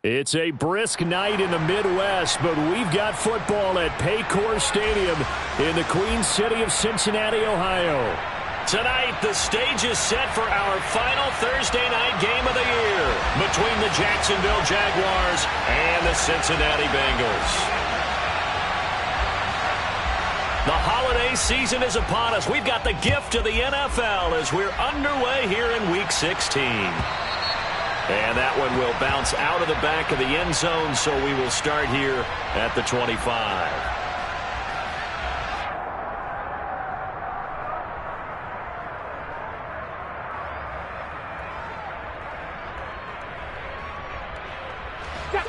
It's a brisk night in the Midwest, but we've got football at Paycor Stadium in the Queen City of Cincinnati, Ohio. Tonight, the stage is set for our final Thursday night game of the year between the Jacksonville Jaguars and the Cincinnati Bengals. The holiday season is upon us. We've got the gift of the NFL as we're underway here in Week 16. And that one will bounce out of the back of the end zone, so we will start here at the 25.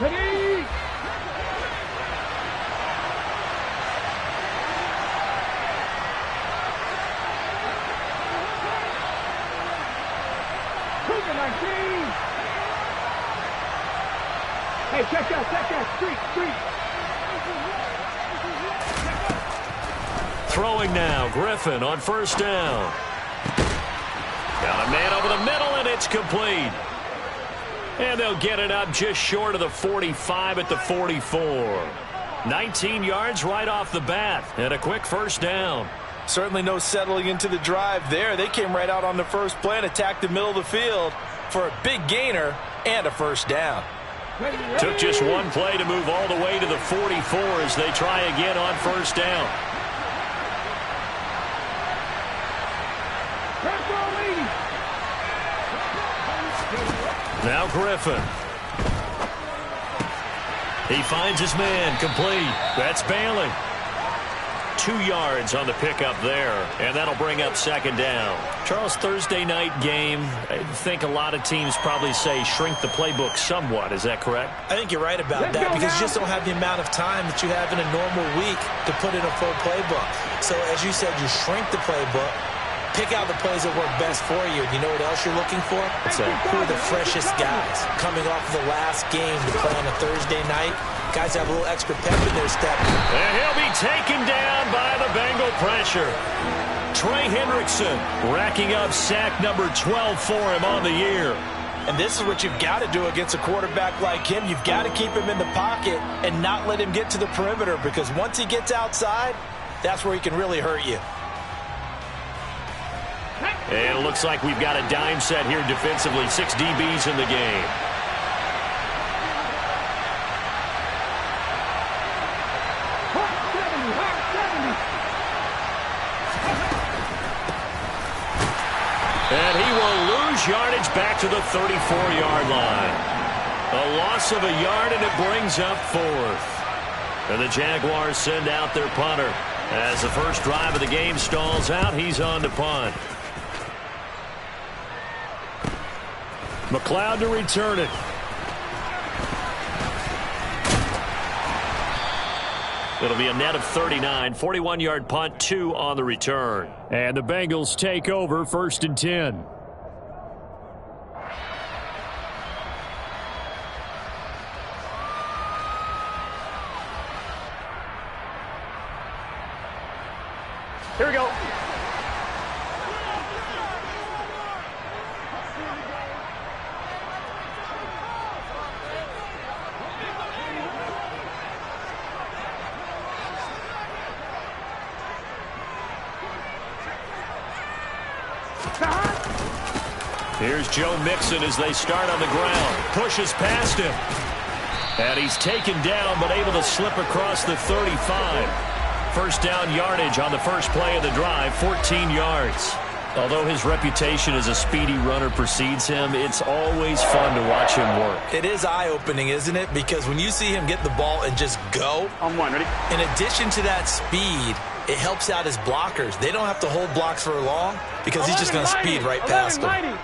Ready! Hey, check that, street. Throwing now, Griffin on first down. Got a man over the middle, and it's complete. And they'll get it up just short of the 45 at the 44. 19 yards right off the bat, and a quick first down. Certainly no settling into the drive there. They came right out on the first play and attacked the middle of the field for a big gainer and a first down. Took just one play to move all the way to the 44 as they try again on first down. Now Griffin. He finds his man, complete. That's Bailey. 2 yards on the pickup there, and that'll bring up second down. Charles, Thursday night game, I think a lot of teams probably say shrink the playbook somewhat. Is that correct? I think you're right about that because you just don't have the amount of time that you have in a normal week to put in a full playbook. So as you said, you shrink the playbook, pick out the plays that work best for you. You know what else you're looking for? Who are the freshest guys coming off of the last game to play on a Thursday night? Guys have a little extra pep in their step. And he'll be taken down by the Bengal pressure. Trey Hendrickson racking up sack number 12 for him on the year. And this is what you've got to do against a quarterback like him. You've got to keep him in the pocket and not let him get to the perimeter, because once he gets outside, that's where he can really hurt you. And it looks like we've got a dime set here defensively. 6 DBs in the game. And he will lose yardage back to the 34-yard line. A loss of a yard, and it brings up fourth. And the Jaguars send out their punter. As the first drive of the game stalls out, he's on to punt. McLeod to return it. It'll be a net of 39, 41-yard punt, 2 on the return. And the Bengals take over first and 10. Here we go. Here's Joe Mixon as they start on the ground. Pushes past him. And he's taken down, but able to slip across the 35. First down yardage on the first play of the drive, 14 yards. Although his reputation as a speedy runner precedes him, it's always fun to watch him work. It is eye-opening, isn't it? Because when you see him get the ball and just go, On one, ready? in addition to that speed, it helps out his blockers. They don't have to hold blocks for long because he's just going to speed right past them. 11.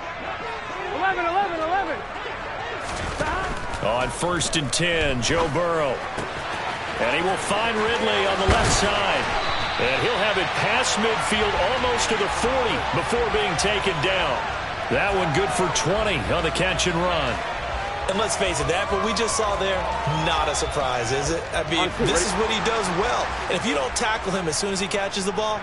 On first and 10, Joe Burrow. And he will find Ridley on the left side. And he'll have it past midfield almost to the 40 before being taken down. That one good for 20 on the catch and run. And let's face it, that what we just saw there, not a surprise, is it? I mean, this is what he does well. And if you don't tackle him as soon as he catches the ball,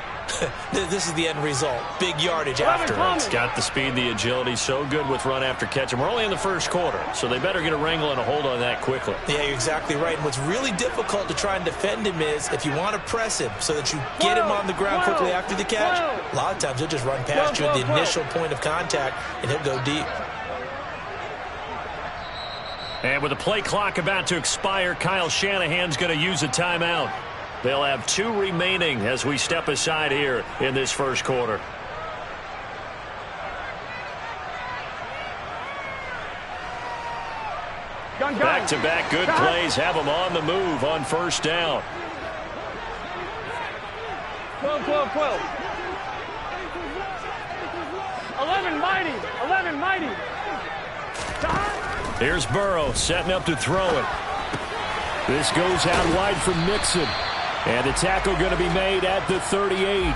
this is the end result. Big yardage afterwards. Got the speed, the agility, so good with run after catch. And we're only in the first quarter, so they better get a wrangle and a hold on that quickly. Yeah, you're exactly right. And what's really difficult to try and defend him is if you want to press him so that you get him on the ground quickly after the catch, a lot of times he'll just run past you at the initial point of contact, and he'll go deep. And with the play clock about to expire, Kyle Shanahan's going to use a timeout. They'll have 2 remaining as we step aside here in this first quarter. Back-to-back good plays have them on the move on first down. 12, 12, 12. 11 mighty. 11 mighty. Here's Burrow setting up to throw it. This goes out wide from Mixon. And the tackle going to be made at the 38.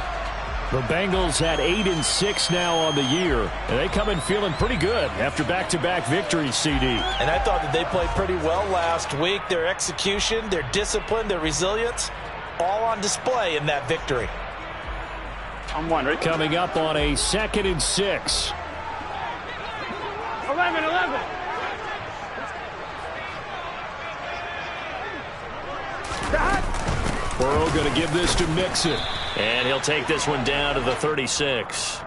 The Bengals had 8-6 now on the year. And they come in feeling pretty good after back-to-back victories, CD. And I thought that they played pretty well last week. Their execution, their discipline, their resilience, all on display in that victory. I'm wondering. Coming up on a 2nd and 6. 11, 11. Burrow going to give this to Mixon. And he'll take this one down to the 36.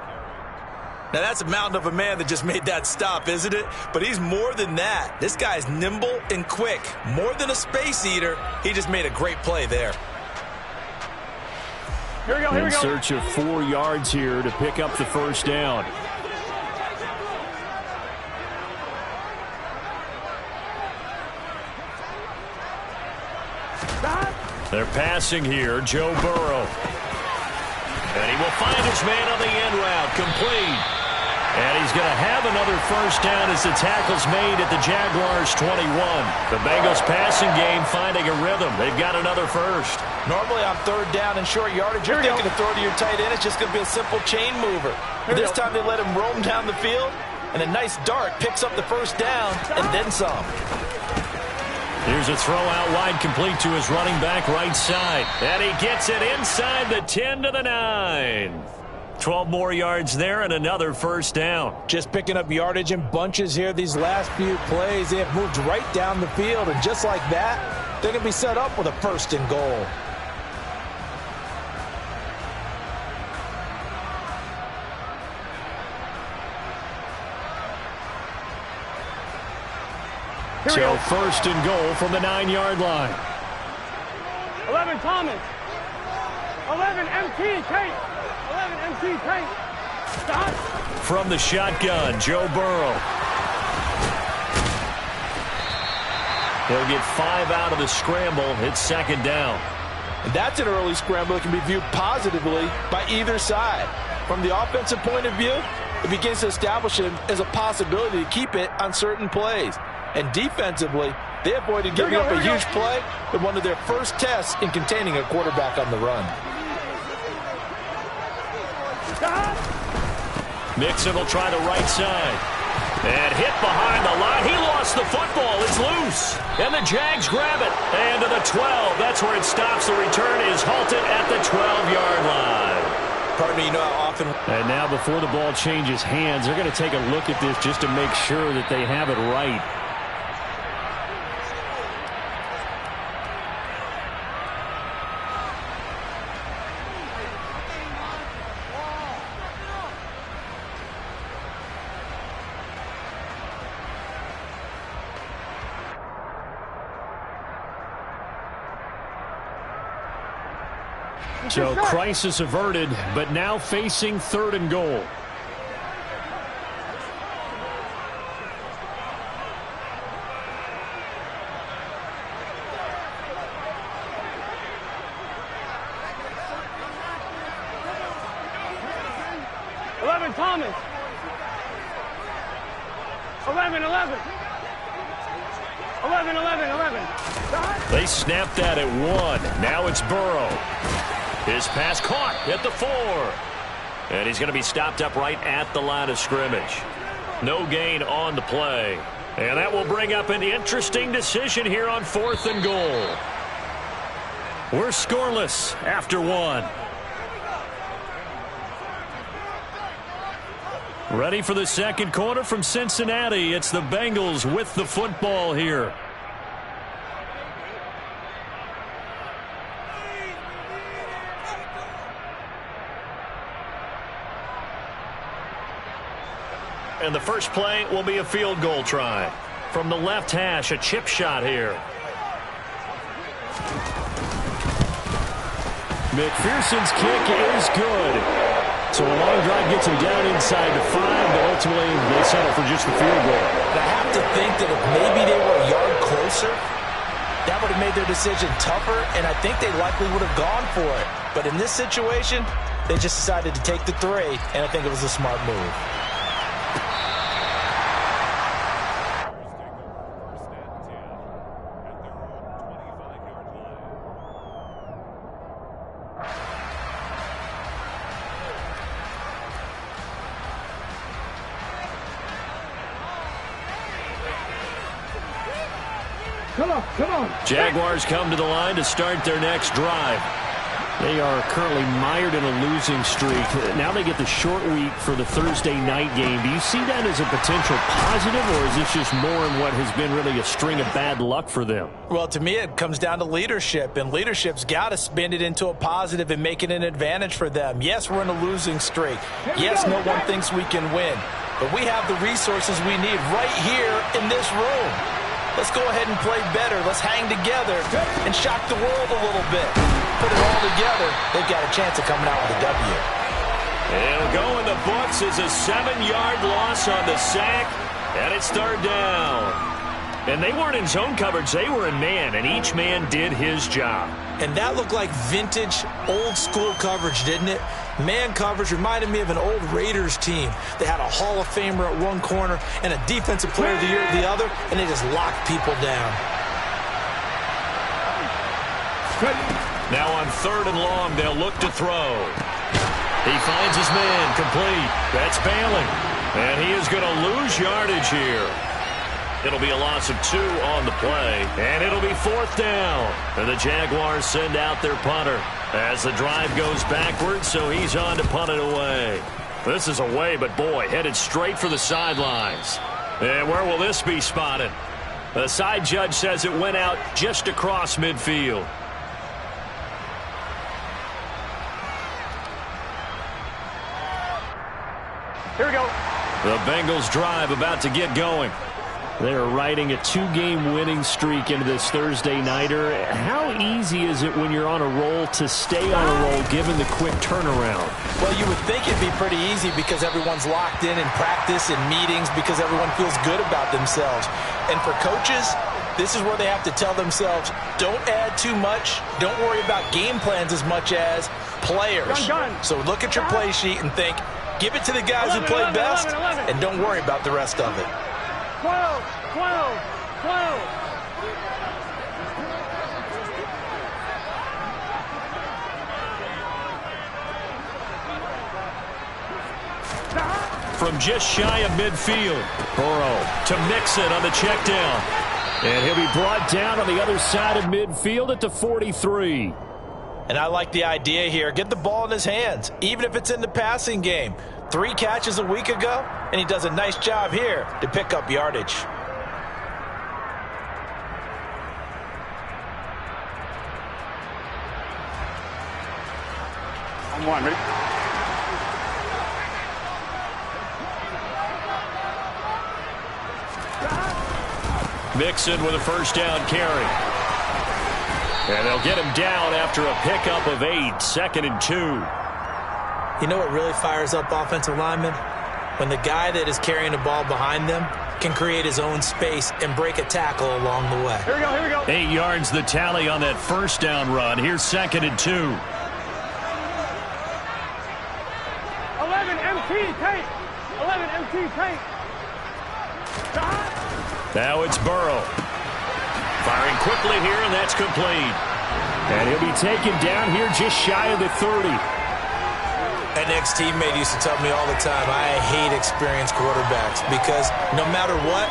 Now, that's a mountain of a man that just made that stop, isn't it? But he's more than that. This guy's nimble and quick. More than a space eater. He just made a great play there. Here we go, here we go. In search of 4 yards here to pick up the first down. They're passing here, Joe Burrow. And he will find his man on the end route, complete. And he's going to have another first down as the tackle's made at the Jaguars' 21. The Bengals passing game finding a rhythm. They've got another first. Normally on 3rd down and short yardage, you're thinking to throw to your tight end. It's just going to be a simple chain mover. This time they let him roam down the field, and a nice dart picks up the first down and then some. Here's a throw out wide, complete to his running back right side. And he gets it inside the 10 to the 9. 12 more yards there and another first down. Just picking up yardage in bunches here these last few plays. They have moved right down the field, and just like that, they're going to be set up with a 1st and goal. So 1st and goal from the 9-yard line. 11 Thomas. 11 MT Tate. 11 MT Tate. Stop. From the shotgun, Joe Burrow. He'll get 5 out of the scramble. It's 2nd down. And that's an early scramble that can be viewed positively by either side. From the offensive point of view, it begins to establish him as a possibility to keep it on certain plays. And defensively, they avoided giving up a huge play in one of their first tests in containing a quarterback on the run. Mixon will try the right side. And hit behind the line. He lost the football. It's loose. And the Jags grab it. And to the 12. That's where it stops. The return is halted at the 12-yard line. Pardon me, you know how often... And now before the ball changes hands, they're going to take a look at this just to make sure that they have it right. So crisis averted, but now facing 3rd and goal. Thomas. 11, 11. 11, 11, 11. They snapped that at 1. Now it's Burrow. His pass caught at the 4. And he's going to be stopped up right at the line of scrimmage. No gain on the play. And that will bring up an interesting decision here on 4th and goal. We're scoreless after 1. Ready for the second quarter from Cincinnati. It's the Bengals with the football here. And the first play will be a field goal try. From the left hash, a chip shot here. McPherson's kick is good. So a long drive gets him down inside the 5, but ultimately they settle for just the field goal. I have to think that if maybe they were a yard closer, that would have made their decision tougher, and I think they likely would have gone for it. But in this situation, they just decided to take the 3, and I think it was a smart move. Come on. Jaguars come to the line to start their next drive. They are currently mired in a losing streak. Now they get the short week for the Thursday night game. Do you see that as a potential positive, or is this just more in what has been really a string of bad luck for them? Well, to me, it comes down to leadership, and leadership's got to spin it into a positive and make it an advantage for them. Yes, we're in a losing streak. Yes, no one thinks we can win, but we have the resources we need right here in this room. Let's go ahead and play better. Let's hang together and shock the world a little bit. Put it all together. They've got a chance of coming out with a W. It'll go in the books as a 7-yard loss on the sack, and it's 3rd down. And they weren't in zone coverage. They were in man, and each man did his job. And that looked like vintage, old-school coverage, didn't it? Man coverage reminded me of an old Raiders team. They had a Hall of Famer at one corner and a Defensive Player of the Year at the other, and they just locked people down. Now on 3rd and long, they'll look to throw. He finds his man, complete. That's Bailey. And he is going to lose yardage here. It'll be a loss of 2 on the play, and it'll be 4th down. And the Jaguars send out their punter as the drive goes backwards, so he's on to punt it away. This is away, but boy, headed straight for the sidelines. And where will this be spotted? The side judge says it went out just across midfield. Here we go. The Bengals drive about to get going. They're riding a 2-game winning streak into this Thursday nighter. How easy is it when you're on a roll to stay on a roll given the quick turnaround? Well, you would think it'd be pretty easy because everyone's locked in practice and meetings because everyone feels good about themselves. And for coaches, this is where they have to tell themselves, don't add too much. Don't worry about game plans as much as players. So look at your play sheet and think, give it to the guys who play best, and don't worry about the rest of it. 12. From just shy of midfield, Burrow to Mixon on the check down. And he'll be brought down on the other side of midfield at the 43. And I like the idea here. Get the ball in his hands, even if it's in the passing game. 3 catches a week ago, and he does a nice job here to pick up yardage. On 1, ready? Mixon with a first down carry. And they'll get him down after a pickup of 8, 2nd and 2. You know what really fires up offensive linemen? When the guy that is carrying the ball behind them can create his own space and break a tackle along the way. Here we go. 8 yards the tally on that first down run. Here's 2nd and 2. 11 MT tape. 11 MT tape. Now it's Burrow. Firing quickly here, and that's complete. And he'll be taken down here just shy of the 30. An ex-teammate used to tell me all the time, I hate experienced quarterbacks because no matter what,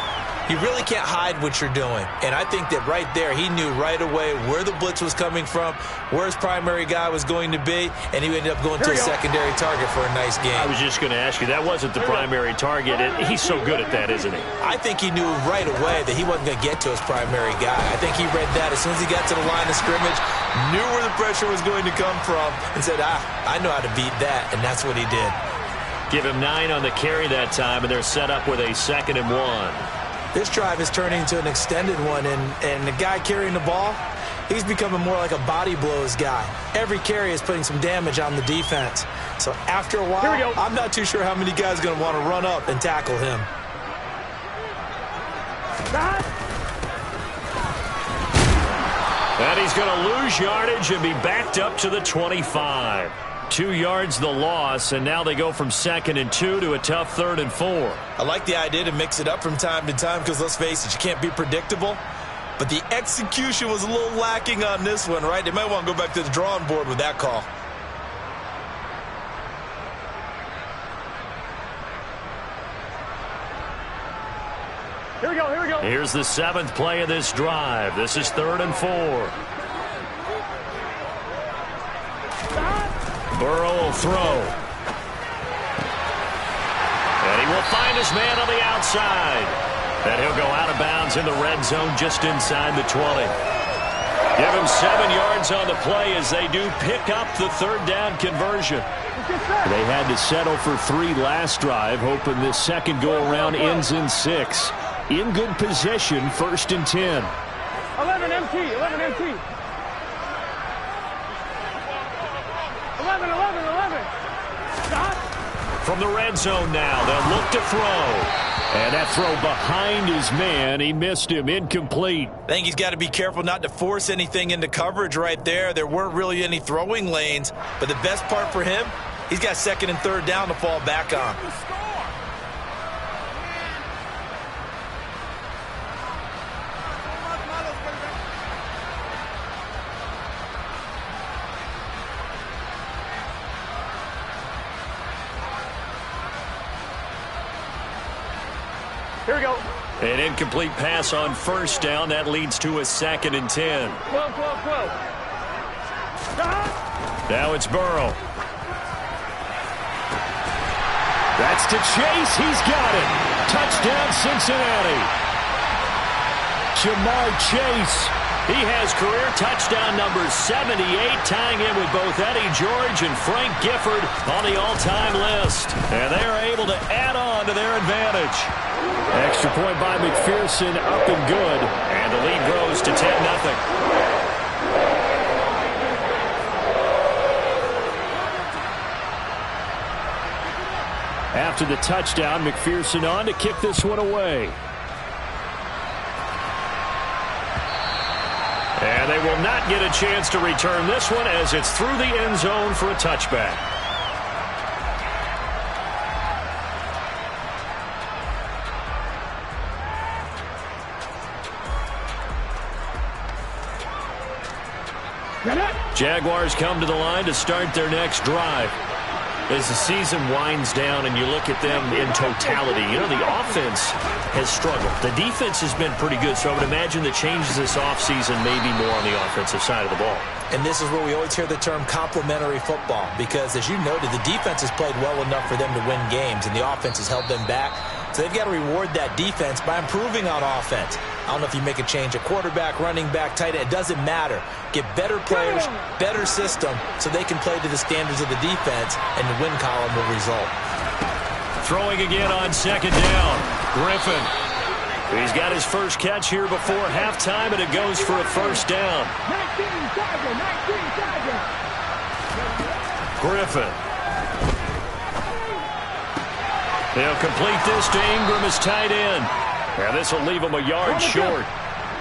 You really can't hide what you're doing. And I think that right there, he knew right away where the blitz was coming from, where his primary guy was going to be, and he ended up going to a secondary target for a nice game. I was just going to ask you, that wasn't the primary target. He's so good at that, isn't he? I think he knew right away that he wasn't going to get to his primary guy. I think he read that as soon as he got to the line of scrimmage, knew where the pressure was going to come from, and said, I know how to beat that, and that's what he did. Give him 9 on the carry that time, and they're set up with a 2nd and 1. This drive is turning into an extended one, and the guy carrying the ball, he's becoming more like a body blows guy. Every carry is putting some damage on the defense. So after a while, I'm not too sure how many guys are going to want to run up and tackle him. And he's going to lose yardage and be backed up to the 25. 2 yards the loss, and now they go from 2nd and 2 to a tough 3rd and 4. I like the idea to mix it up from time to time because, let's face it, you can't be predictable. But the execution was a little lacking on this one, right? They might want to go back to the drawing board with that call. Here we go, here we go. Here's the 7th play of this drive. This is 3rd and 4. Burrow will throw. And he will find his man on the outside. And he'll go out of bounds in the red zone just inside the 20. Give him 7 yards on the play as they do pick up the 3rd down conversion. They had to settle for 3 last drive, hoping this second go-around ends in 6. In good position, 1st and 10. 11 MT, 11 MT. 11. Stop. From the red zone now, they'll look to throw. And that throw behind his man, he missed him, incomplete. I think he's got to be careful not to force anything into coverage right there. There weren't really any throwing lanes, but the best part for him, he's got 2nd and 3rd down to fall back on. Here we go. An incomplete pass on 1st down. That leads to a 2nd and 10. 12. Now it's Burrow. That's to Chase. He's got it. Touchdown, Cincinnati. Jamar Chase. He has career touchdown number 78, tying in with both Eddie George and Frank Gifford on the all-time list. And they are able to add on to their advantage. Extra point by McPherson, up and good. And the lead grows to 10-0. After the touchdown, McPherson on to kick this one away. And they will not get a chance to return this one as it's through the end zone for a touchback. Jaguars come to the line to start their next drive. As the season winds down and you look at them in totality, you know, the offense has struggled. The defense has been pretty good, so I would imagine the changes this offseason may be more on the offensive side of the ball. And this is where we always hear the term complementary football because, as you noted, the defense has played well enough for them to win games, and the offense has held them back. So they've got to reward that defense by improving on offense. I don't know if you make a change at quarterback, running back, tight end. It doesn't matter. Get better players, better system, so they can play to the standards of the defense, and the win column will result. Throwing again on 2nd down. Griffin. He's got his first catch here before halftime, and it goes for a 1st down. 19 Tiger. Griffin. They'll complete this to Ingram as tight end. And this will leave him a yard short.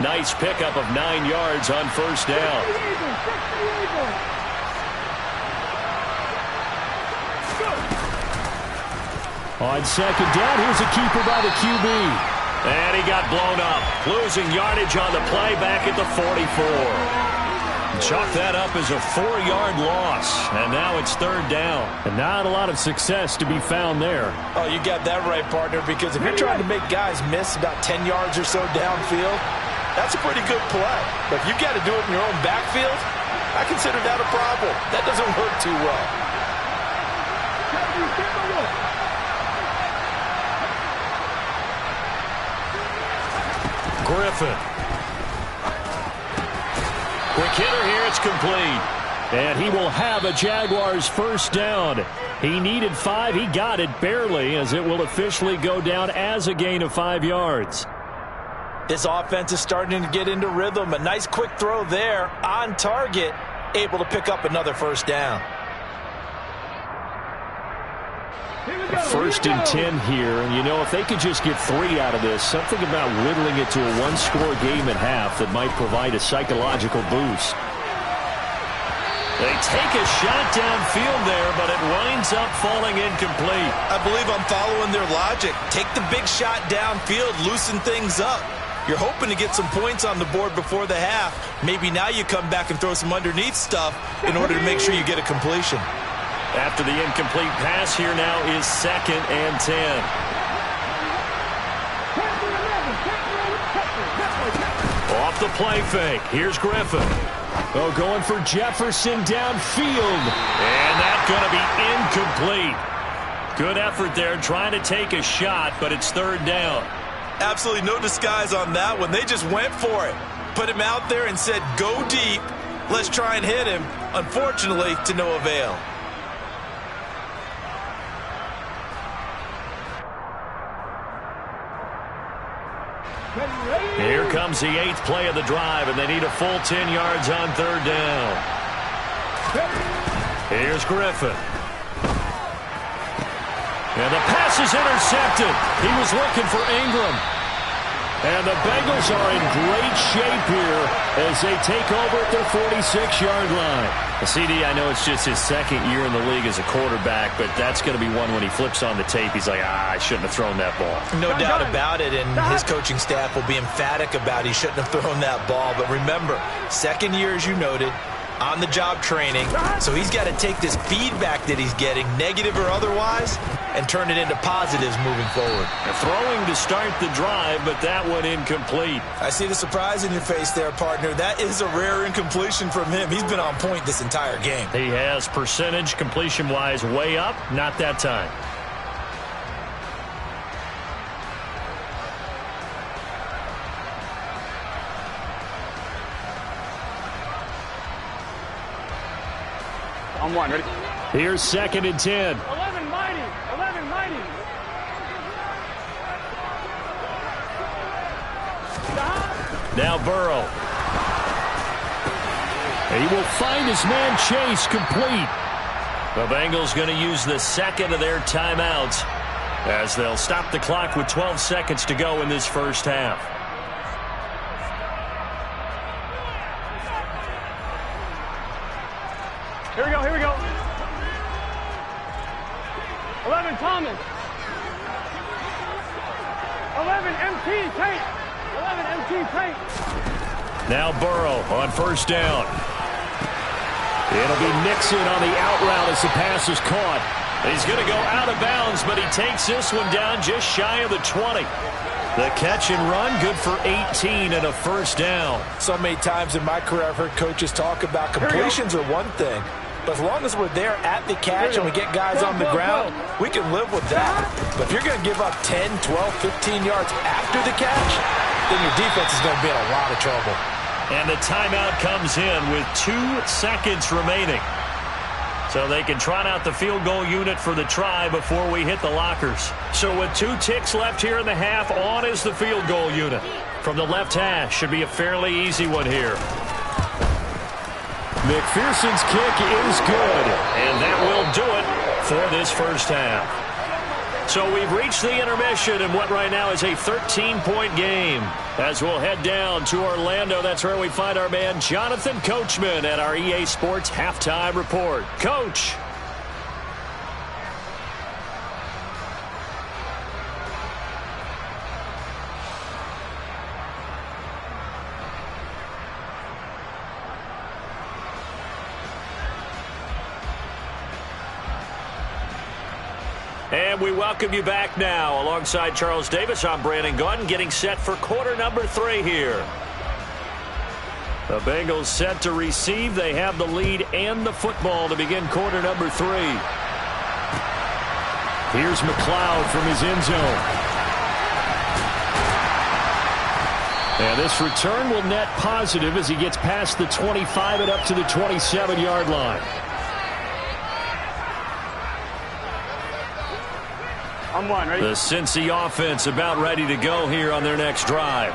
Nice pickup of 9 yards on 1st down. On 2nd down, here's a keeper by the QB. And he got blown up. Losing yardage on the play back at the 44. Chalk that up as a 4-yard loss, and now it's third down. And not a lot of success to be found there. Oh, you got that right, partner, because if you're trying to make guys miss about 10 yards or so downfield, that's a pretty good play. But if you've got to do it in your own backfield, I consider that a problem. That doesn't work too well. Griffin. Quick hitter here, it's complete. And he will have a Jaguars first down. He needed 5, he got it barely, as it will officially go down as a gain of 5 yards. This offense is starting to get into rhythm. A nice quick throw there, on target, able to pick up another first down. First and 10 here, and you know, if they could just get 3 out of this, something about whittling it to a 1-score game at half that might provide a psychological boost. They take a shot downfield there, but it winds up falling incomplete. I believe I'm following their logic. Take the big shot downfield, loosen things up. You're hoping to get some points on the board before the half. Maybe now you come back and throw some underneath stuff in order to make sure you get a completion. After the incomplete pass, here now is 2nd and 10. Off the play fake. Here's Griffin. Oh, going for Jefferson downfield. And that's going to be incomplete. Good effort there trying to take a shot, but it's third down. Absolutely no disguise on that one. They just went for it. Put him out there and said, go deep. Let's try and hit him. Unfortunately, to no avail. Here comes the 8th play of the drive, and they need a full 10 yards on third down. Here's Griffin. And the pass is intercepted. He was looking for Ingram. And the Bengals are in great shape here as they take over at their 46-yard line. CD, I know it's just his 2nd year in the league as a quarterback, but that's going to be one when he flips on the tape. He's like, I shouldn't have thrown that ball. No doubt about it, and his coaching staff will be emphatic about he shouldn't have thrown that ball. But remember, 2nd year, as you noted, on-the-job training, so he's got to take this feedback that he's getting, negative or otherwise, and turn it into positives moving forward. Throwing to start the drive, but that one incomplete. I see the surprise in your face there, partner. That is a rare incompletion from him. He's been on point this entire game. He has percentage completion-wise way up, not that time. On 1, ready? Here's 2nd and 10. 11 mighty. 11 mighty. Now Burrow. He will find his man Chase complete. The Bengals going to use the 2nd of their timeouts as they'll stop the clock with 12 seconds to go in this first half. Here we go, here we go. 11 Thomas. 11 MT Tate. 11 MT Tate. Now Burrow on first down. It'll be Nixon on the out route as the pass is caught. He's going to go out of bounds, but he takes this one down just shy of the 20. The catch and run, good for 18 and a first down. So many times in my career I've heard coaches talk about completions are one thing, but as long as we're there at the catch and we get guys on the ground, we can live with that. But if you're going to give up 10, 12, 15 yards after the catch, then your defense is going to be in a lot of trouble. And the timeout comes in with 2 seconds remaining. So they can trot out the field goal unit for the try before we hit the lockers. So with 2 ticks left here in the half, on is the field goal unit. From the left hash, should be a fairly easy one here. McPherson's kick is good, and that will do it for this first half. So we've reached the intermission in what right now is a 13-point game. As we'll head down to Orlando, that's where we find our man Jonathan Coachman at our EA Sports Halftime Report. Coach. And we welcome you back now. Alongside Charles Davis, I'm Brandon Gunn, getting set for quarter number 3 here. The Bengals set to receive. They have the lead and the football to begin quarter number 3. Here's McLeod from his end zone. And this return will net positive as he gets past the 25 and up to the 27-yard line. I'm one, ready? The Cincy offense about ready to go here on their next drive.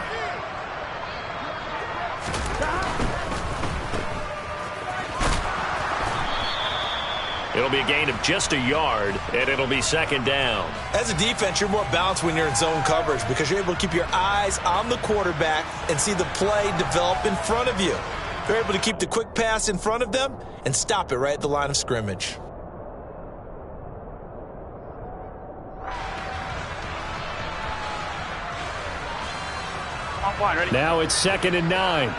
It'll be a gain of just a yard, and it'll be second down. As a defense, you're more balanced when you're in zone coverage because you're able to keep your eyes on the quarterback and see the play develop in front of you. You're able to keep the quick pass in front of them and stop it right at the line of scrimmage. I'm one, ready? Now it's 2nd and 9.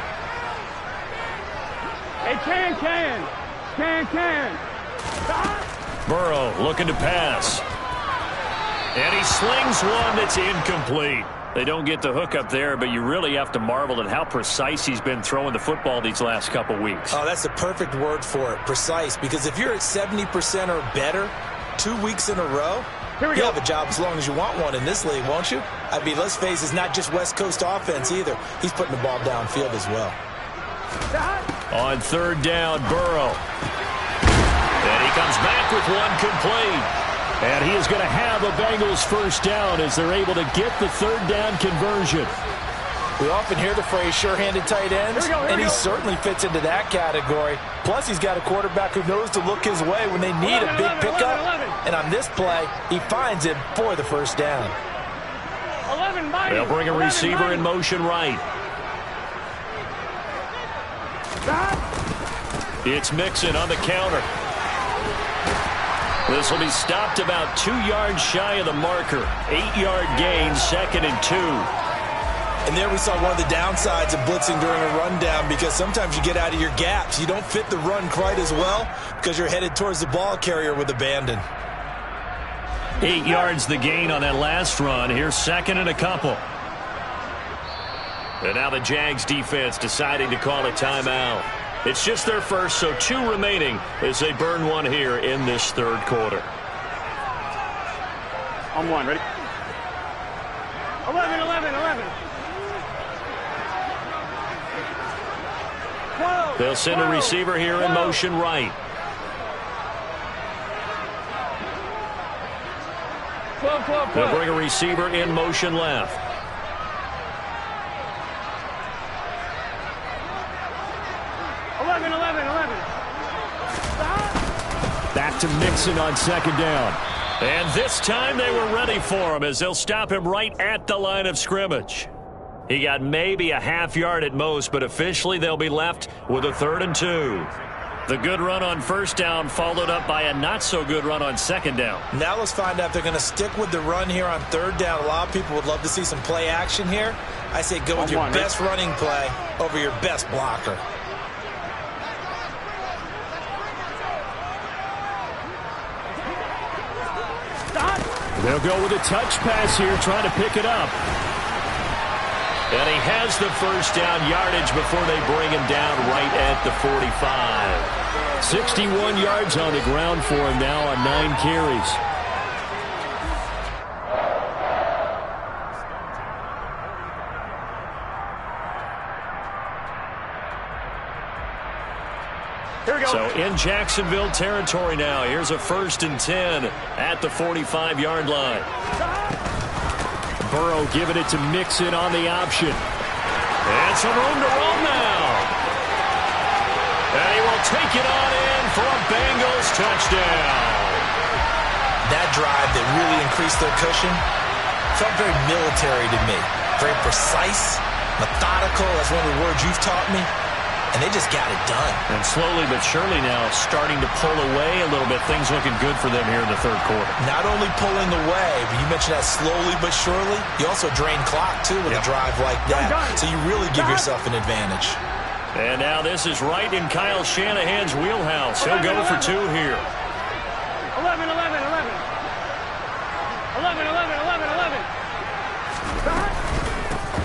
Hey, can. Burrow looking to pass. And he slings one that's incomplete. They don't get the hook up there, but you really have to marvel at how precise he's been throwing the football these last couple weeks. Oh, that's the perfect word for it, precise, because if you're at 70% or better 2 weeks in a row, you'll have a job as long as you want one in this league, won't you? I mean, let's face it, it's not just West Coast offense either. He's putting the ball downfield as well. On 3rd down, Burrow. And he comes back with one complete. And he is going to have a Bengals first down as they're able to get the 3rd down conversion. We often hear the phrase sure-handed tight ends, and he certainly fits into that category. Plus, he's got a quarterback who knows to look his way when they need a big pickup. And on this play, he finds it for the first down. They'll bring a receiver in motion right. It's Mixon on the counter. This will be stopped about 2 yards shy of the marker. 8-yard gain, 2nd and 2. And there we saw one of the downsides of blitzing during a rundown because sometimes you get out of your gaps. You don't fit the run quite as well because you're headed towards the ball carrier with abandon. 8 yards the gain on that last run. Here's 2nd and a couple. And now the Jags defense deciding to call a timeout. It's just their first, so 2 remaining as they burn one here in this 3rd quarter. I'm one, ready? 11. 12. They'll send a receiver here in motion right. 12. They'll bring a receiver in motion left. 11. Back to Mixon on 2nd down. And this time they were ready for him as they'll stop him right at the line of scrimmage. He got maybe a half yard at most, but officially they'll be left with a 3rd and 2. The good run on 1st down followed up by a not-so-good run on 2nd down. Now let's find out if they're going to stick with the run here on 3rd down. A lot of people would love to see some play action here. I say go with your best running play over your best blocker. They'll go with a touch pass here, trying to pick it up. And he has the first down yardage before they bring him down right at the 45. 61 yards on the ground for him now on 9 carries. So in Jacksonville territory now. Here's a 1st and 10 at the 45-yard line. Burrow giving it to Mixon on the option. And some room to roll now. And he will take it on in for a Bengals touchdown. That drive that really increased their cushion felt very military to me. Very precise, methodical. That's one of the words you've taught me. And they just got it done. And slowly but surely now starting to pull away a little bit. Things looking good for them here in the 3rd quarter. Not only pulling away, but you mentioned that slowly but surely. You also drain clock, too, with a drive like that. So you really give yourself an advantage. And now this is right in Kyle Shanahan's wheelhouse. He'll go for 2 here. 11. 11, 11, 11, 11.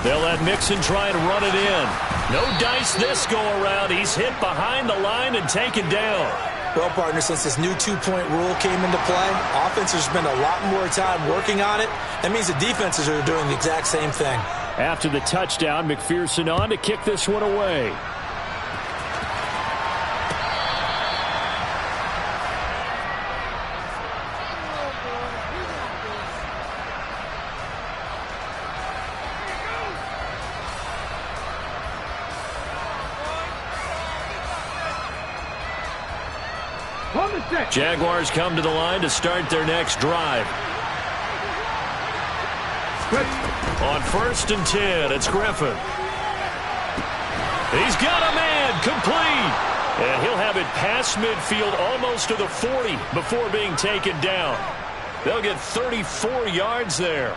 They'll let Mixon try and run it in. No dice this go-around. He's hit behind the line and taken down. Well, partner, since this new two-point rule came into play, offenses spend a lot more time working on it. That means the defenses are doing the exact same thing. After the touchdown, McPherson on to kick this one away. Jaguars come to the line to start their next drive. On 1st and 10, it's Griffin. He's got a man, complete. And he'll have it past midfield almost to the 40 before being taken down. They'll get 34 yards there.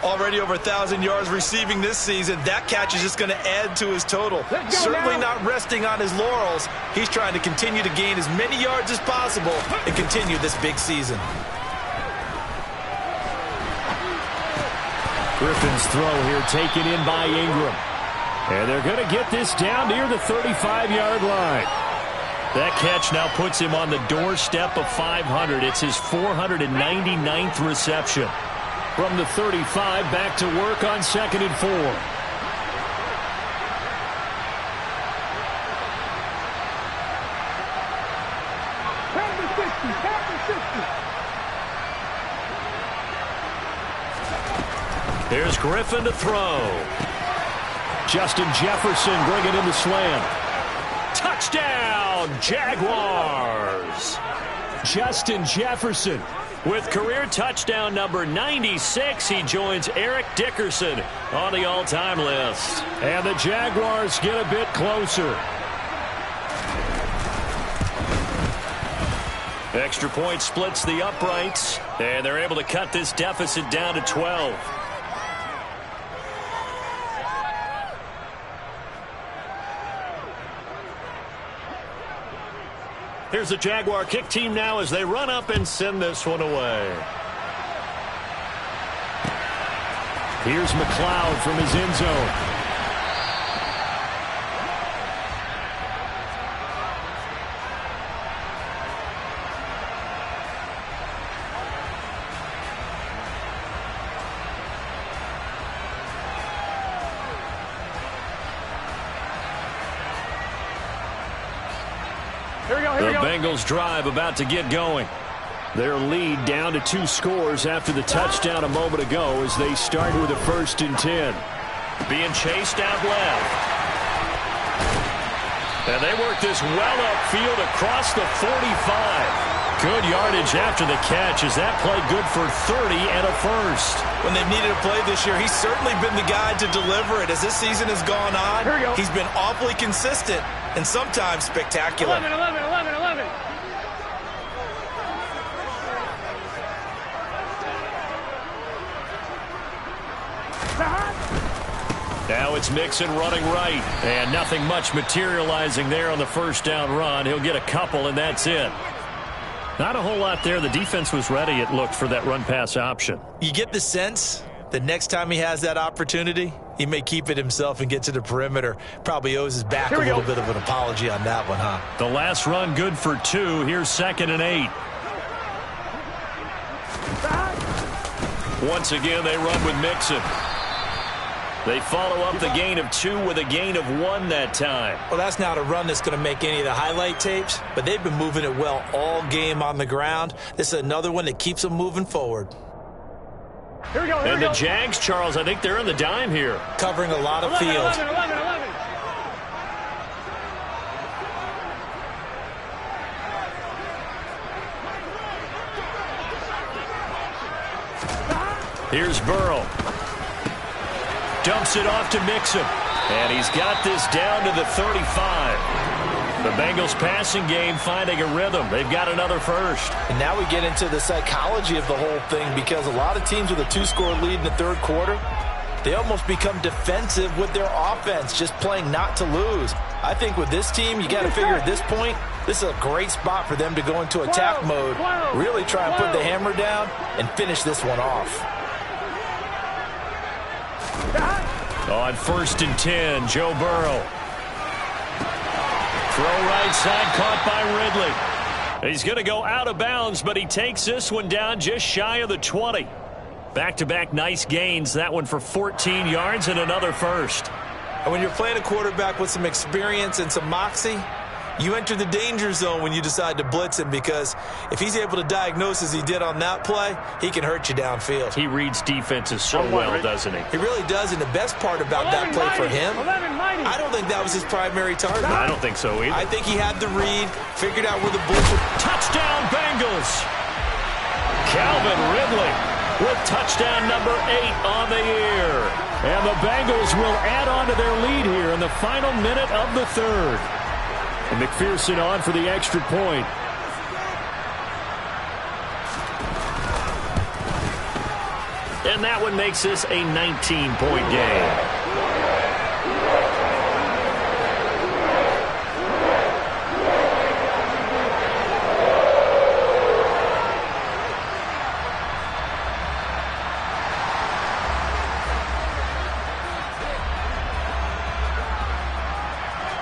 Already over 1,000 yards receiving this season. That catch is just going to add to his total. Certainly not resting on his laurels. He's trying to continue to gain as many yards as possible and continue this big season. Griffin's throw here taken in by Ingram. And they're going to get this down near the 35-yard line. That catch now puts him on the doorstep of 500. It's his 499th reception. From the 35, back to work on 2nd and 4. Here's Griffin to throw. Justin Jefferson bringing in the slam. Touchdown, Jaguars! Justin Jefferson with career touchdown number 96. He joins Eric Dickerson on the all-time list. And the Jaguars get a bit closer. Extra point splits the uprights, and they're able to cut this deficit down to 12. Here's the Jaguar kick team now as they run up and send this one away. Here's McLeod from his end zone. The Bengals drive about to get going. Their lead down to 2 scores after the touchdown a moment ago as they start with a 1st and 10. Being chased out left. And they work this well upfield across the 45. Good yardage after the catch as that play good for 30 and a first. When they've needed a play this year, he's certainly been the guy to deliver it. As this season has gone on, he's been awfully consistent and sometimes spectacular. 11, 11, 11, 11. Now it's Mixon running right. And nothing much materializing there on the 1st down run. He'll get a couple, and that's it. Not a whole lot there. The defense was ready, it looked, for that run-pass option. You get the sense that next time he has that opportunity, he may keep it himself and get to the perimeter. Probably owes his back a little bit of an apology on that one, huh? The last run good for 2. Here's 2nd and 8. Once again, they run with Mixon. They follow up the gain of 2 with a gain of 1 that time. Well, that's not a run that's going to make any of the highlight tapes, but they've been moving it well all game on the ground. This is another one that keeps them moving forward. Here we go, and the Jags, Charles, I think they're on the dime here. Covering a lot of 11, field. 11, 11, 11. Here's Burrow. Dumps it off to Mixon. And he's got this down to the 35. The Bengals passing game finding a rhythm. They've got another first. And now we get into the psychology of the whole thing, because a lot of teams with a 2-score lead in the 3rd quarter, they almost become defensive with their offense, just playing not to lose. I think with this team, you got to figure at this point, this is a great spot for them to go into attack mode, really try and put the hammer down and finish this one off. On 1st and 10, Joe Burrow. Throw right side, caught by Ridley. He's going to go out of bounds, but he takes this one down just shy of the 20. Back-to-back nice gains. That one for 14 yards and another first. And when you're playing a quarterback with some experience and some moxie, you enter the danger zone when you decide to blitz him, because if he's able to diagnose as he did on that play, he can hurt you downfield. He reads defenses so well, doesn't he? He really does, and the best part about that play for him, I don't think that was his primary target. I don't think so either. I think he had the read, figured out where the blitz was. Touchdown, Bengals! Calvin Ridley with touchdown number 8 on the year. And the Bengals will add on to their lead here in the final minute of the 3rd. And McPherson on for the extra point. And that one makes this a 19-point game.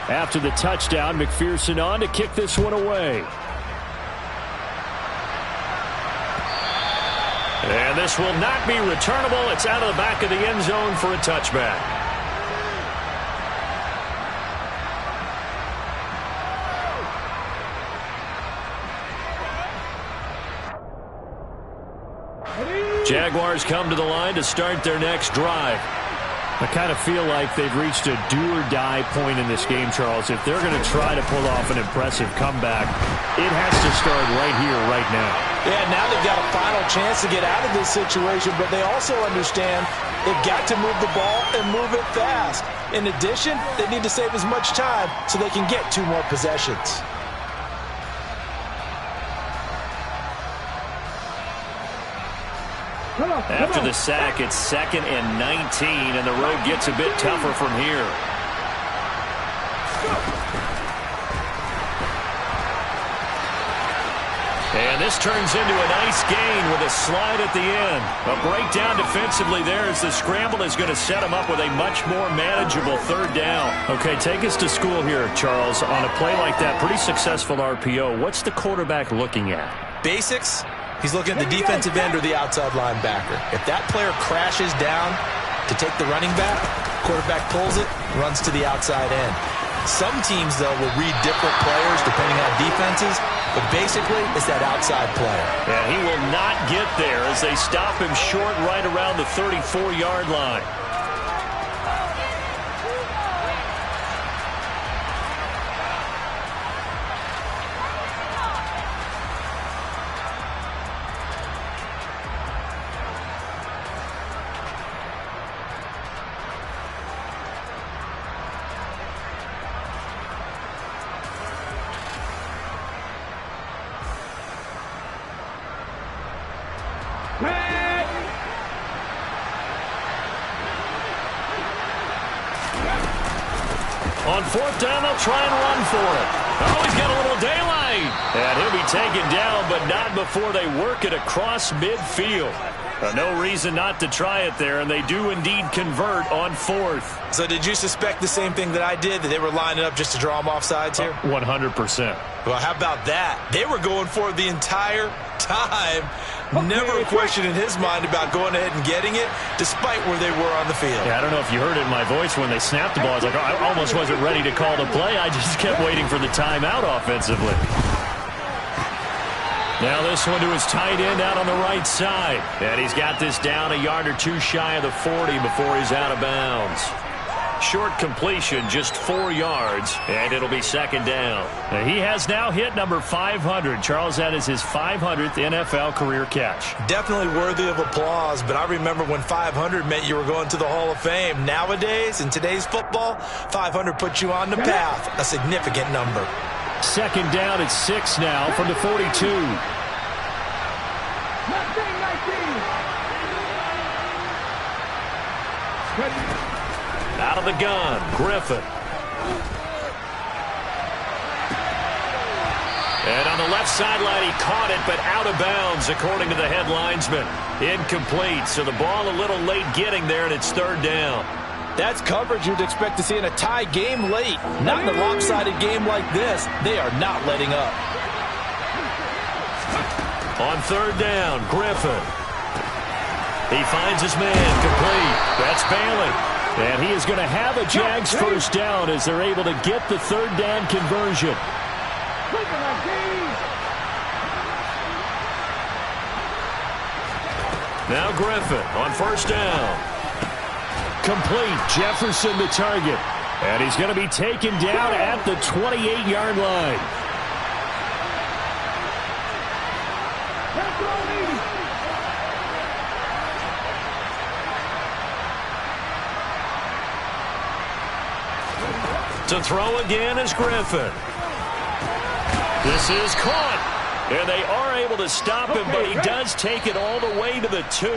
After the touchdown, McPherson on to kick this one away. And this will not be returnable. It's out of the back of the end zone for a touchback. Jaguars come to the line to start their next drive. I kind of feel like they've reached a do-or-die point in this game, Charles. If they're going to try to pull off an impressive comeback, it has to start right here, right now. Yeah, now they've got a final chance to get out of this situation, but they also understand they've got to move the ball and move it fast. In addition, they need to save as much time so they can get 2 more possessions. After the sack, it's 2nd and 19, and the road gets a bit tougher from here. And this turns into a nice gain with a slide at the end. A breakdown defensively there as the scramble is going to set him up with a much more manageable 3rd down. Okay, take us to school here, Charles. On a play like that, pretty successful RPO. What's the quarterback looking at? Basics. He's looking at the defensive end or the outside linebacker. If that player crashes down to take the running back, quarterback pulls it, runs to the outside end. Some teams, though, will read different players depending on defenses, but basically it's that outside player. And he will not get there as they stop him short right around the 34-yard line. On 4th down, they'll try and run for it. Oh, he's got a little daylight. And he'll be taken down, but not before they work it across midfield. No reason not to try it there, and they do indeed convert on 4th. So did you suspect the same thing that I did, that they were lining up just to draw them off sides here? 100%. Well, how about that? They were going for it the entire time. Never a question in his mind about going ahead and getting it, despite where they were on the field. Yeah, I don't know if you heard it in my voice when they snapped the ball. I was like, oh, I almost wasn't ready to call the play. I just kept waiting for the timeout offensively. Now this one to his tight end out on the right side. And he's got this down a yard or 2 shy of the 40 before he's out of bounds. Short completion, just 4 yards, and it'll be 2nd down. And he has now hit number 500. Charles, that is his 500th NFL career catch. Definitely worthy of applause, but I remember when 500 meant you were going to the Hall of Fame. Nowadays, in today's football, 500 puts you on the path, a significant number. 2nd down at 6 now from the 42. Out of the gun, Griffin. And on the left sideline, he caught it, but out of bounds, according to the head linesman. Incomplete, so the ball a little late getting there, and it's third down. That's coverage you'd expect to see in a tie game late. Not in a lopsided game like this. They are not letting up. On third down, Griffin. He finds his man, complete. That's Bailey. And he is going to have a Jags first down as they're able to get the third down conversion. Now Griffin on first down. Complete. Jefferson the target. And he's going to be taken down at the 28-yard line. To throw again is Griffin. This is caught. And they are able to stop him, but he does take it all the way to the 2.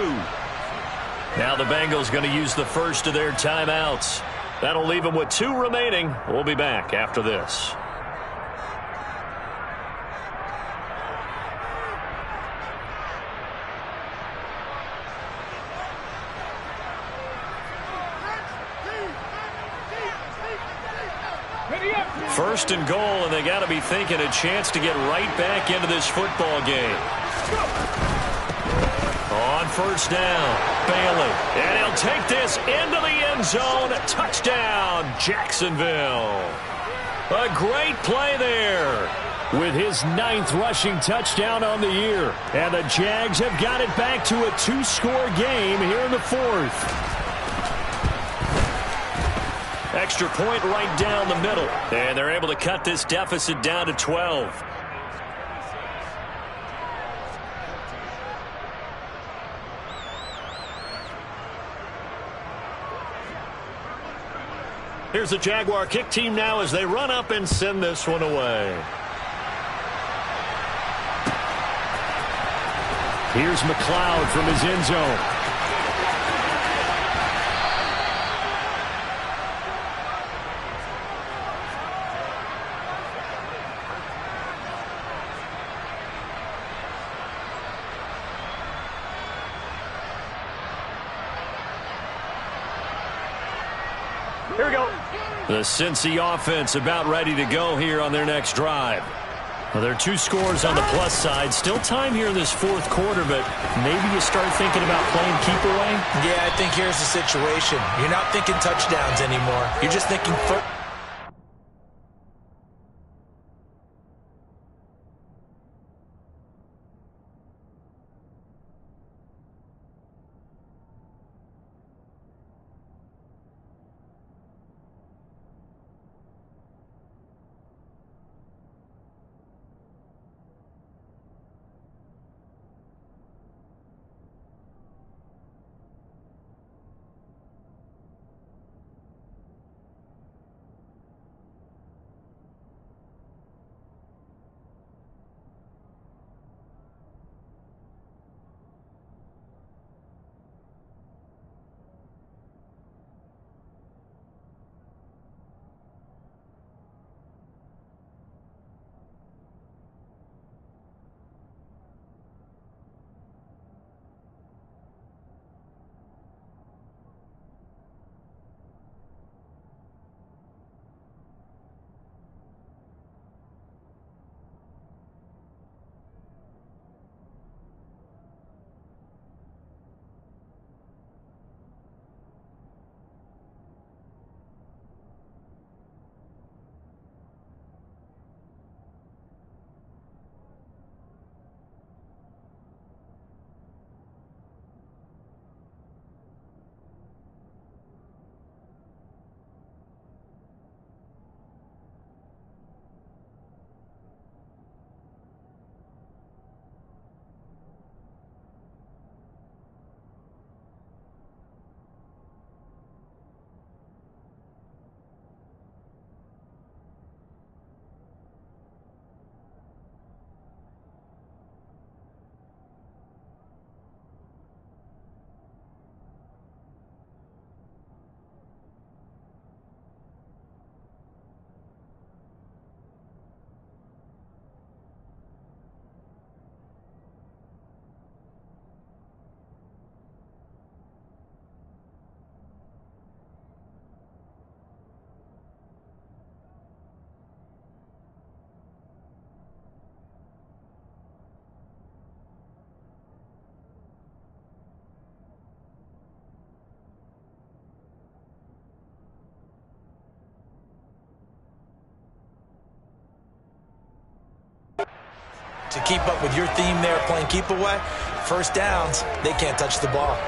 Now the Bengals going to use the first of their timeouts. That'll leave them with 2 remaining. We'll be back after this. First and goal, and they got to be thinking a chance to get right back into this football game. On first down, Bailey. And he'll take this into the end zone. Touchdown, Jacksonville. A great play there with his 9th rushing touchdown on the year. And the Jags have got it back to a 2-score game here in the 4th. Extra point right down the middle. And they're able to cut this deficit down to 12. Here's the Jaguar kick team now as they run up and send this one away. Here's McLeod from his end zone. Here we go. The Cincy offense about ready to go here on their next drive. Well, there are 2 scores on the plus side. Still time here in this 4th quarter, but maybe you start thinking about playing keep away? Yeah, I think here's the situation. You're not thinking touchdowns anymore. You're just thinking first. To keep up with your theme there, playing keep away, first downs, they can't touch the ball.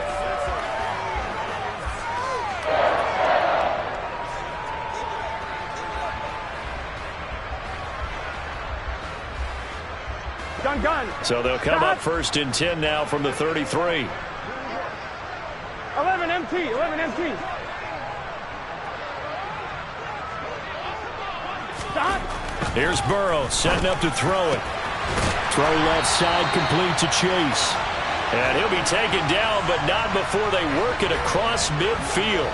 Gun. So they'll come up first and 10 now from the 33. 11 MT. Stop. Here's Burrow setting up to throw it. Throw left side complete to Chase. And he'll be taken down, but not before they work it across midfield.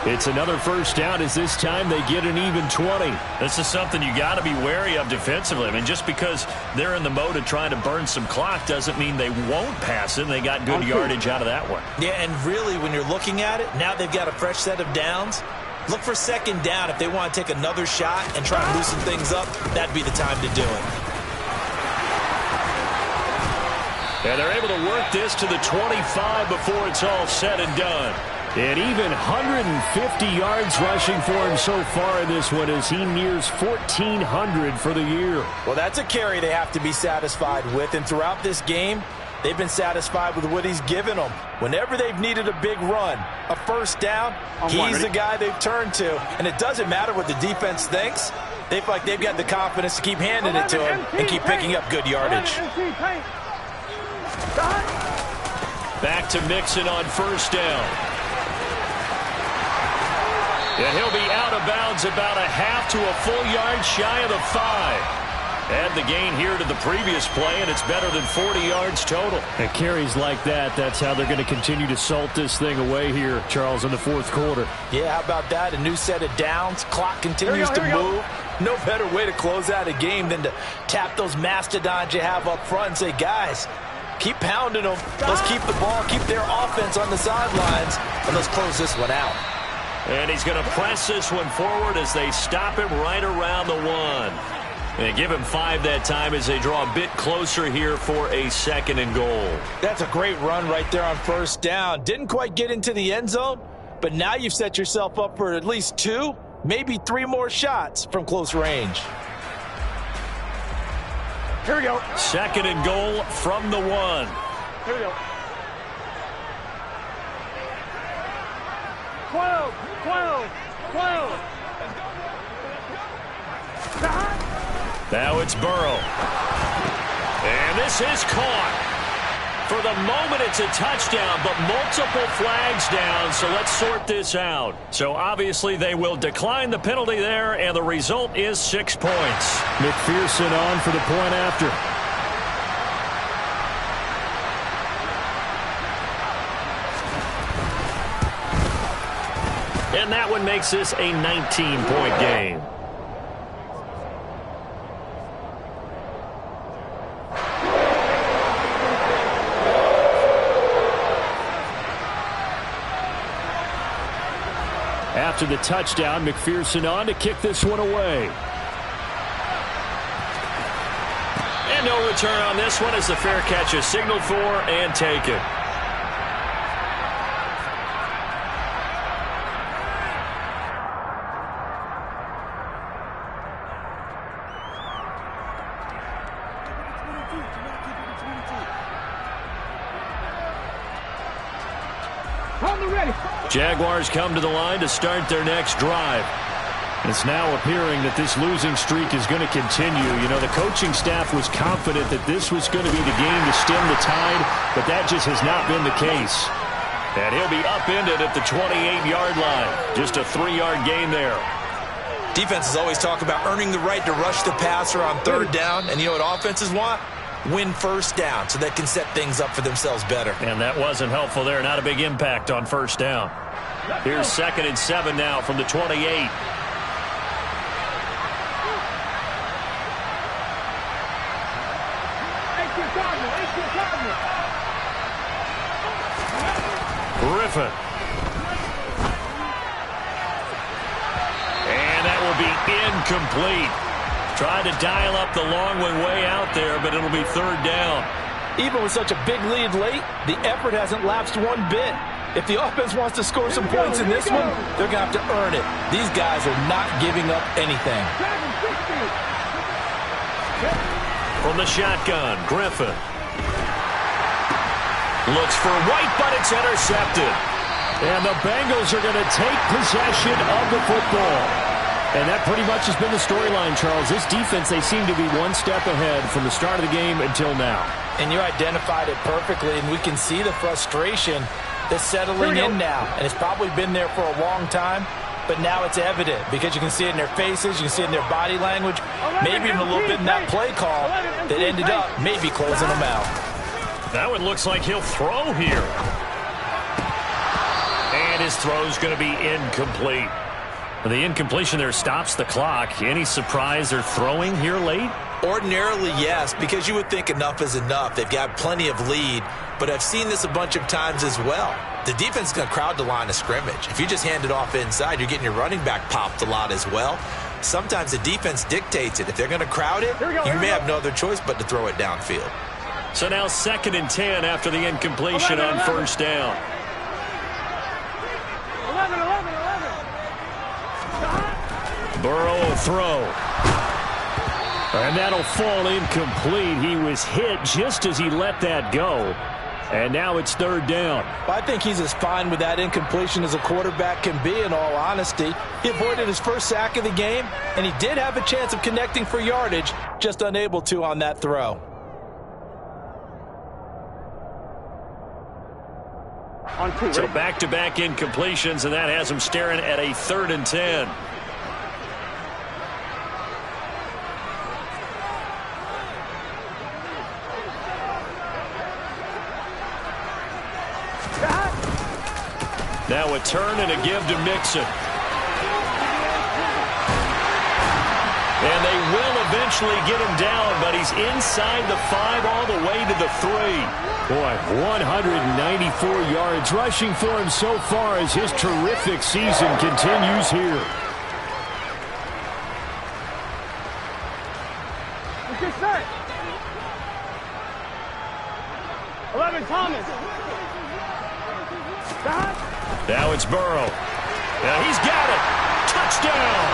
It's another first down as this time they get an even 20. This is something you got to be wary of defensively. I mean, just because they're in the mode of trying to burn some clock doesn't mean they won't pass it. They got good yardage out of that one. Yeah, and really, when you're looking at it, now they've got a fresh set of downs. Look for second down if they want to take another shot and try and loosen things up. That'd be the time to do it. And they're able to work this to the 25 before it's all said and done. And even 150 yards rushing for him so far in this one as he nears 1,400 for the year. Well, that's a carry they have to be satisfied with. And throughout this game, they've been satisfied with what he's given them. Whenever they've needed a big run, a first down, he's the guy they've turned to. And it doesn't matter what the defense thinks. They feel like they've got the confidence to keep handing it to him and keep picking up good yardage. Back to Mixon on first down. And he'll be out of bounds about a half to a full yard shy of the 5. Add the gain here to the previous play, and it's better than 40 yards total. And carries like that, that's how they're going to continue to salt this thing away here, Charles, in the fourth quarter. Yeah, how about that? A new set of downs. Clock continues to move. No better way to close out a game than to tap those mastodons you have up front and say, guys, keep pounding them. Let's keep the ball, keep their offense on the sidelines, and let's close this one out. And he's going to press this one forward as they stop him right around the 1. And give him 5 that time as they draw a bit closer here for a 2nd and goal. That's a great run right there on first down. Didn't quite get into the end zone, but now you've set yourself up for at least 2, maybe 3 more shots from close range. Here we go. 2nd and goal from the 1. Here we go. 12. Now it's Burrow. And this is caught. For the moment, it's a touchdown, but multiple flags down, so let's sort this out. So obviously they will decline the penalty there, and the result is 6 points. McPherson on for the point after. And that one makes this a 19-point game. After the touchdown, McPherson on to kick this one away. And no return on this one as the fair catch is signaled for and taken. Jaguars come to the line to start their next drive. It's now appearing that this losing streak is going to continue. You know, the coaching staff was confident that this was going to be the game to stem the tide, but that just has not been the case. And he'll be upended at the 28-yard line. Just a 3-yard gain there. Defenses always talk about earning the right to rush the passer on third down, and you know what offenses want? Win first down so they can set things up for themselves better. And that wasn't helpful there. Not a big impact on first down. Here's 2nd and 7 now from the 28. Griffin. And that will be incomplete. Tried to dial up the long one way out there, but it'll be third down. Even with such a big lead late, the effort hasn't lapsed one bit. If the offense wants to score some points in this one, they're going to have to earn it. These guys are not giving up anything. From the shotgun, Griffin. Looks for White, but it's intercepted. And the Bengals are going to take possession of the football. And that pretty much has been the storyline, Charles. This defense, they seem to be one step ahead from the start of the game until now. And you identified it perfectly, and we can see the frustration that's settling in now. And it's probably been there for a long time, but now it's evident because you can see it in their faces, you can see it in their body language, maybe even a little bit in that play call that ended up maybe closing them out. That one looks like he'll throw here. And his throw's going to be incomplete. The incompletion there stops the clock. Any surprise they're throwing here late? Ordinarily, yes, because you would think enough is enough. They've got plenty of lead, but I've seen this a bunch of times as well. The defense is going to crowd the line of scrimmage. If you just hand it off inside, you're getting your running back popped a lot as well. Sometimes the defense dictates it. If they're going to crowd it, you may have no other choice but to throw it downfield. So now 2nd and 10 after the incompletion on first down. 11. Burrow will throw. And that'll fall incomplete. He was hit just as he let that go. And now it's 3rd down. I think he's as fine with that incompletion as a quarterback can be, in all honesty. He avoided his first sack of the game, and he did have a chance of connecting for yardage, just unable to on that throw. So back-to-back incompletions, and that has him staring at a 3rd and 10. Now a turn and a give to Mixon. And they will eventually get him down, but he's inside the 5 all the way to the 3. Boy, 194 yards rushing for him so far as his terrific season continues here. It's good set. 11, Thomas. Now it's Burrow. Now he's got it. Touchdown.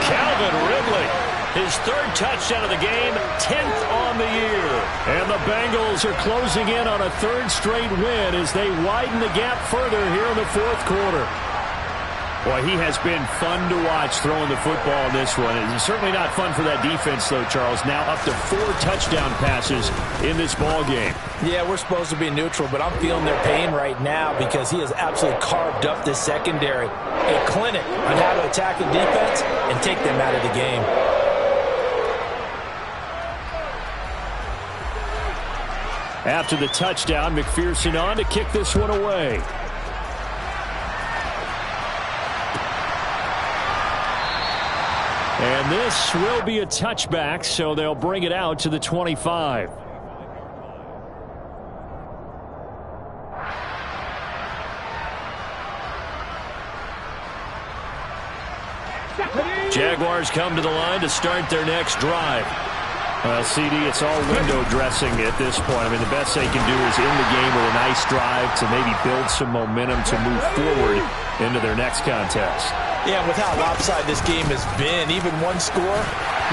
Calvin Ridley. His 3rd touchdown of the game, 10th on the year. And the Bengals are closing in on a 3rd straight win as they widen the gap further here in the 4th quarter. Boy, he has been fun to watch throwing the football in this one. It's certainly not fun for that defense, though, Charles. Now up to 4 touchdown passes in this ball game. Yeah, we're supposed to be neutral, but I'm feeling their pain right now because he has absolutely carved up this secondary. A clinic on how to attack the defense and take them out of the game. After the touchdown, McPherson on to kick this one away. And this will be a touchback, so they'll bring it out to the 25. Jaguars come to the line to start their next drive. Well, CD, it's all window dressing at this point. I mean, the best they can do is in the game with a nice drive to maybe build some momentum to move forward into their next contest. Yeah, with how lopsided this game has been, even one score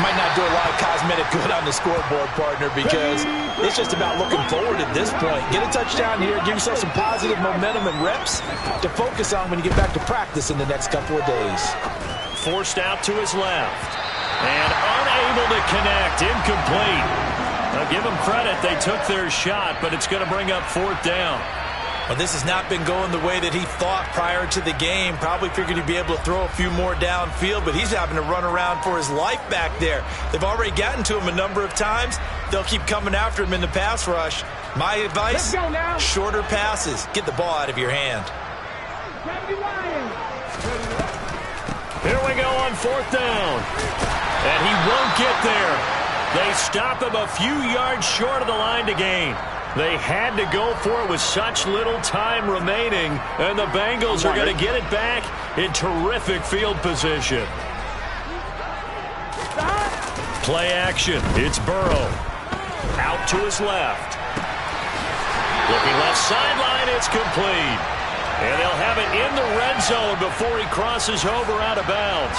might not do a lot of cosmetic good on the scoreboard, partner, because it's just about looking forward at this point. Get a touchdown here, give yourself some positive momentum and reps to focus on when you get back to practice in the next couple of days. Forced out to his left. And unable to connect, incomplete. Now give them credit, they took their shot, but it's going to bring up 4th down. Well, this has not been going the way that he thought prior to the game. Probably figured he'd be able to throw a few more downfield, but he's having to run around for his life back there. They've already gotten to him a number of times. They'll keep coming after him in the pass rush. My advice, shorter passes. Get the ball out of your hand. Here we go on 4th down. And he won't get there. They stop him a few yards short of the line to gain. They had to go for it with such little time remaining, and the Bengals are going to get it back in terrific field position. Play action. It's Burrow. Out to his left. Looking left sideline, it's complete. And they'll have it in the red zone before he crosses over out of bounds.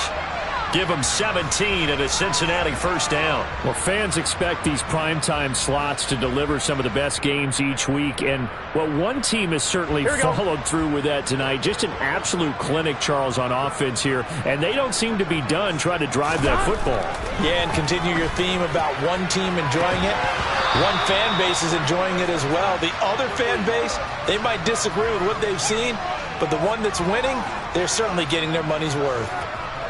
Give them 17 and a Cincinnati first down. Well, fans expect these primetime slots to deliver some of the best games each week. And, well, one team has certainly followed through with that tonight. Just an absolute clinic, Charles, on offense here. And they don't seem to be done trying to drive that football. Yeah, and continue your theme about one team enjoying it. One fan base is enjoying it as well. The other fan base, they might disagree with what they've seen, but the one that's winning, they're certainly getting their money's worth.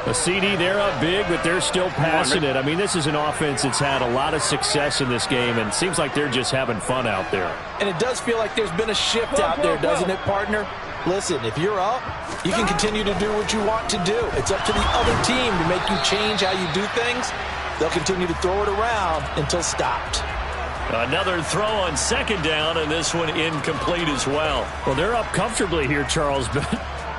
A CD, they're up big, but they're still passing it. I mean, this is an offense that's had a lot of success in this game, and it seems like they're just having fun out there. And it does feel like there's been a shift out there, doesn't it, partner? Listen, if you're up, you can continue to do what you want to do. It's up to the other team to make you change how you do things. They'll continue to throw it around until stopped. Another throw on second down, and this one incomplete as well. Well, they're up comfortably here, Charles, but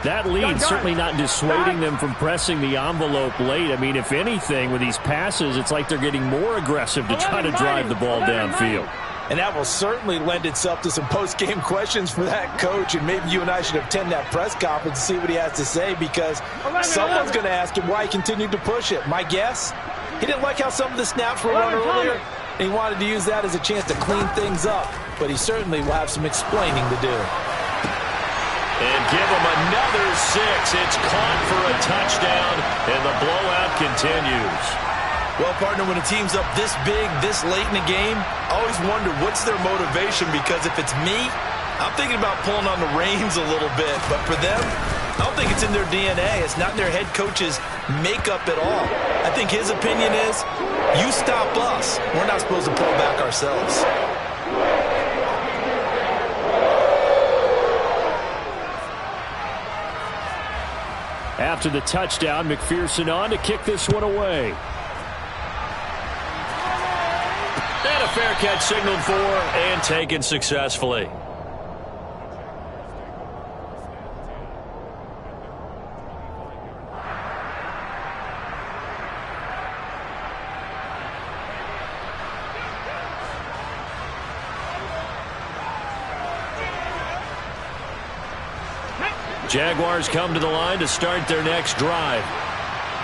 that lead certainly not dissuading them from pressing the envelope late. I mean, if anything, with these passes, it's like they're getting more aggressive to try to drive the ball downfield. And that will certainly lend itself to some post-game questions for that coach, and maybe you and I should attend that press conference and see what he has to say, because someone's going to ask him why he continued to push it. My guess, he didn't like how some of the snaps were run earlier, and he wanted to use that as a chance to clean things up, but he certainly will have some explaining to do. And give him another 6. It's caught for a touchdown, and the blowout continues. Well, partner, when a team's up this big, this late in the game, I always wonder what's their motivation, because if it's me, I'm thinking about pulling on the reins a little bit. But for them, I don't think it's in their DNA. It's not their head coach's makeup at all. I think his opinion is, you stop us. We're not supposed to pull back ourselves. After the touchdown, McPherson on to kick this one away. And a fair catch signaled for and taken successfully. Jaguars come to the line to start their next drive.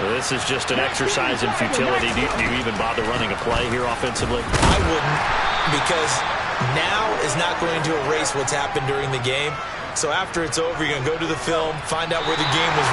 Well, this is just an exercise in futility. Do you even bother running a play here offensively? I wouldn't, because now is not going to erase what's happened during the game. So after it's over, you're going to go to the film, find out where the game was